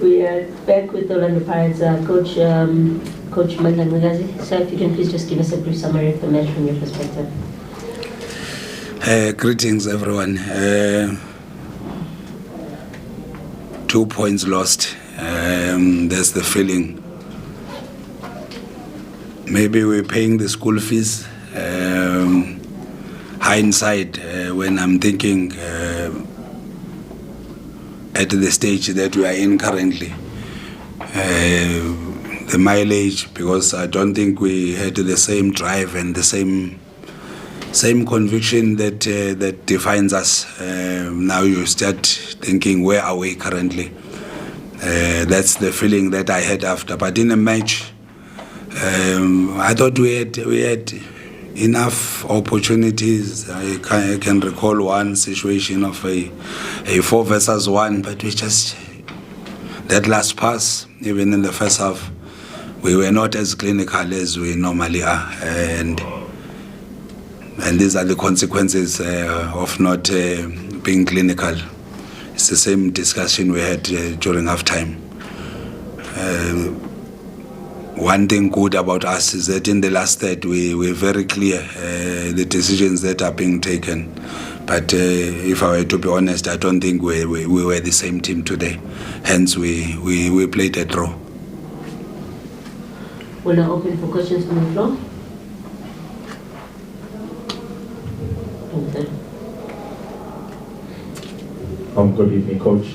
We are back with the Orlando Pirates coach, Coach Mandla Ncikazi. So if you can please just give us a brief summary of the match from your perspective. Greetings, everyone. 2 points lost. There's the feeling. Maybe we're paying the school fees. Hindsight, when I'm thinking at the stage that we are in currently, the mileage, because I don't think we had the same drive and the same conviction that that defines us. Now you start thinking, where are we currently? That's the feeling that I had after. But in a match, I thought we had enough opportunities. I can recall one situation of a 4 versus 1, but we just, that last pass, even in the first half, we were not as clinical as we normally are, and these are the consequences of not being clinical. It's the same discussion we had during halftime. One thing good about us is that in the last third we're very clear the decisions that are being taken. But if I were to be honest, I don't think we were the same team today. Hence we played a draw. We'll now open for questions from the floor. Good evening, Coach.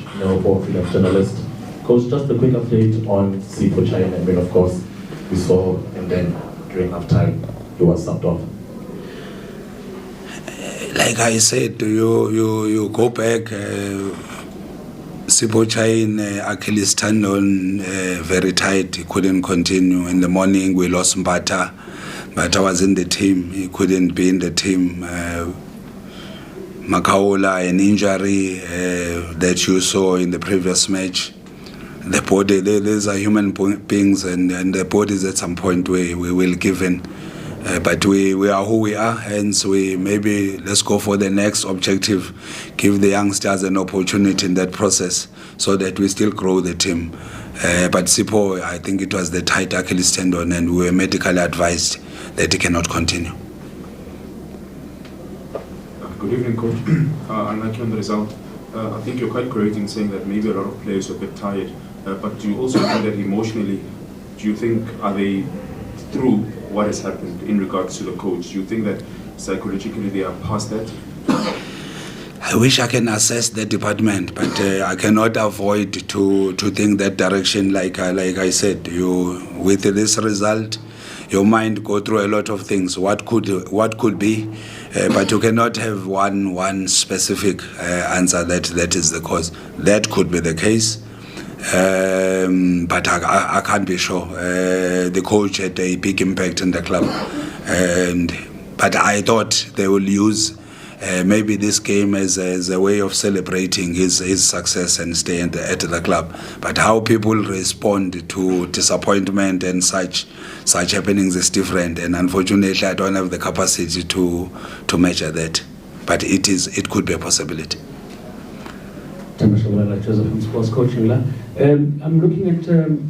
Freedom journalist. Coach, just a quick update on Sipho China. I mean, of course, we saw, and then during halftime, he was subbed off. Like I said, you go back. Sipho China, Achilles tendon, very tight. He couldn't continue. In the morning, we lost Mbata. Mbata was in the team. He couldn't be in the team. Makaola, an injury that you saw in the previous match. The body, these are human beings, and the bodies at some point we will give in. But we are who we are, hence maybe let's go for the next objective, give the youngsters an opportunity in that process so that we still grow the team. But Sipho, I think it was the tight Achilles tendon, and we were medically advised that he cannot continue. Good evening, Coach. Unlike you on the result, I think you're quite correct in saying that maybe a lot of players are a bit tired, but do you also think that emotionally, do you think, are they through what has happened in regards to the coach? Do you think that psychologically they are past that? I wish I can assess the department, but I cannot avoid to think that direction. Like I said, with this result, your mind go through a lot of things. What could be, but you cannot have one specific answer that is the cause. That could be the case, but I can't be sure. The coach had a big impact in the club, but I thought they will use maybe this game as a way of celebrating his success and stay at the club. But how people respond to disappointment and such happenings is different, and unfortunately I don't have the capacity to measure that. But it could be a possibility. I'm looking at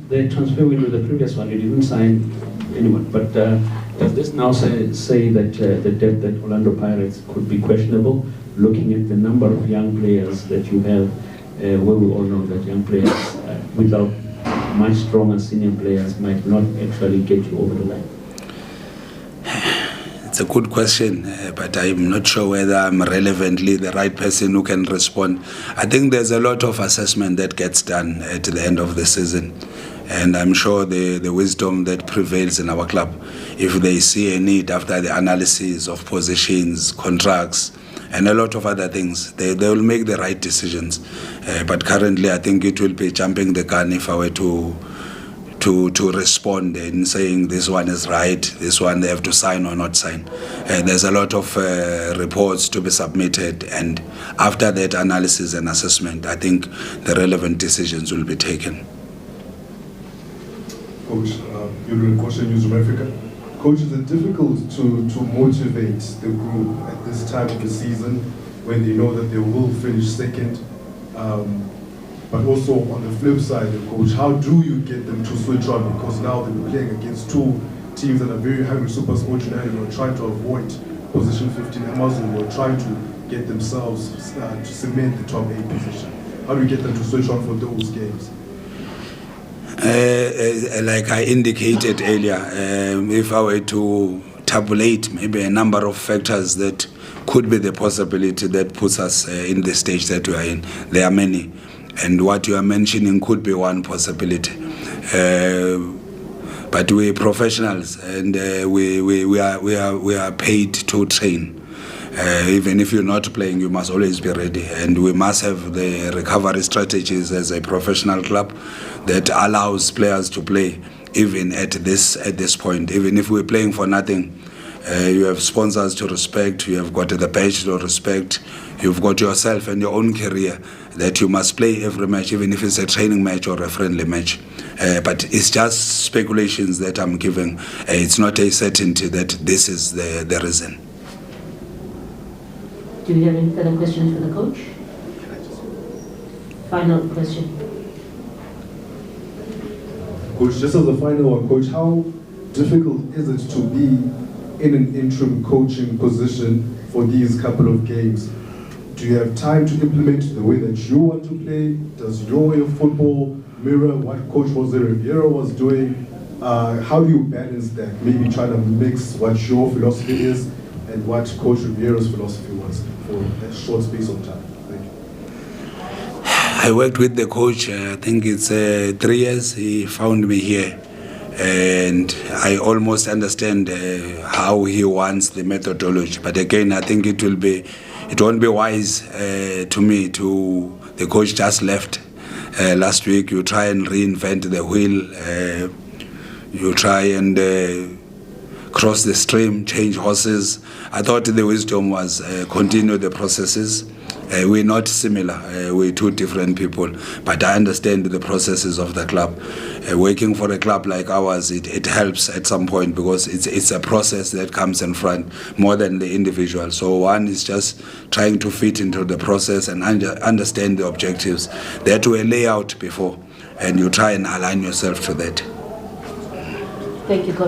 the transfer window, the previous one. You didn't sign anyone, but does this now say that the depth at Orlando Pirates could be questionable, looking at the number of young players that you have, where we all know that young players without much stronger senior players might not actually get you over the line? It's a good question, but I'm not sure whether I'm relevantly the right person who can respond. I think there's a lot of assessment that gets done at the end of the season. And I'm sure the wisdom that prevails in our club, if they see a need after the analysis of positions, contracts, and a lot of other things, they will make the right decisions. But currently, I think it will be jumping the gun if I were to respond and saying this one is right, this one they have to sign or not sign. There's a lot of reports to be submitted, and after that analysis and assessment, I think the relevant decisions will be taken. Coach, you're Coach News from Africa. Coach, is it difficult to motivate the group at this time of the season when they know that they will finish second? But also on the flip side, coach, how do you get them to switch on? Because now they're playing against two teams that are very high with Super Sport United who are trying to avoid position 15 Amazon, who are trying to get themselves to cement the top 8 position. How do you get them to switch on for those games? Like I indicated earlier, if I were to tabulate maybe a number of factors that could be the possibility that puts us in the stage that we are in, there are many. And what you are mentioning could be one possibility. But we're professionals, and we are paid to train. Even if you're not playing, you must always be ready, and we must have the recovery strategies as a professional club that allows players to play even at this point. Even if we're playing for nothing, you have sponsors to respect, you have got the badge to respect, you've got yourself and your own career that you must play every match, even if it's a training match or a friendly match. But it's just speculations that I'm giving. It's not a certainty that this is the reason. Do you have any further questions for the coach? Final question. Coach, just as a final one, Coach, how difficult is it to be in an interim coaching position for these couple of games? Do you have time to implement the way that you want to play? Does your way of football mirror what Coach Jose Riviera was doing? How do you balance that? Maybe try to mix what your philosophy is and what Coach Riviera's philosophy was for a short space of time. Thank you. I worked with the coach, I think it's 3 years. He found me here, and I almost understand how he wants the methodology. But again, I think it won't be wise to me to, the coach just left last week. You try and reinvent the wheel, you try and cross the stream, change horses. I thought the wisdom was continue the processes. We're not similar, we're two different people, but I understand the processes of the club. Working for a club like ours, it helps at some point because it's a process that comes in front more than the individual. So one is just trying to fit into the process and understand the objectives that were laid out before, and you try and align yourself to that. Thank you, Coach.